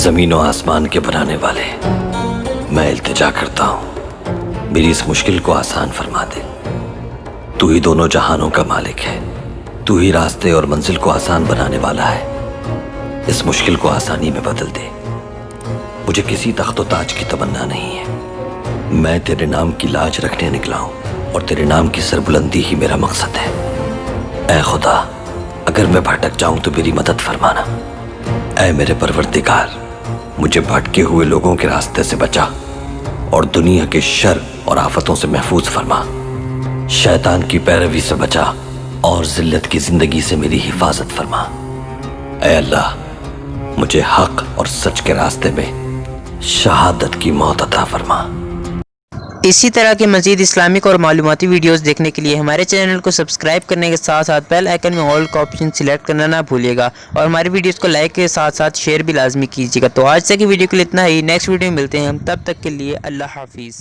زمین و آسمان کے بنانے والے، میں التجا کرتا ہوں میری اس مشکل کو آسان فرما دے۔ تو ہی دونوں جہانوں کا مالک ہے، تو ہی راستے اور منزل کو آسان بنانے والا ہے۔ اس مشکل کو آسانی میں بدل دے۔ مجھے کسی تخت و تاج کی تمنا نہیں ہے، میں تیرے نام کی لاج رکھنے نکلا ہوں اور تیرے نام کی سربلندی ہی میرا مقصد ہے۔ اے خدا، اگر میں بھٹک جاؤں تو میری مدد فرمانا۔ اے میرے پروردگار، مجھے بھٹکے ہوئے لوگوں کے راستے سے بچا اور دنیا کے شر اور آفتوں سے محفوظ فرما۔ شیطان کی پیروی سے بچا اور ذلت کی زندگی سے میری حفاظت فرما۔ اے اللہ، مجھے حق اور سچ کے راستے میں شہادت کی موت عطا فرما۔ اسی طرح کے مزید اسلامک اور معلوماتی ویڈیوز دیکھنے کے لیے ہمارے چینل کو سبسکرائب کرنے کے ساتھ ساتھ بیل آئیکن میں آل کا آپشن سلیکٹ کرنا نہ بھولیے گا، اور ہماری ویڈیوز کو لائک کے ساتھ ساتھ شیئر بھی لازمی کیجیے گا۔ تو آج تک کی ویڈیو کے لیے اتنا ہی، نیکسٹ ویڈیو میں ملتے ہیں ہم، تب تک کے لیے اللہ حافظ۔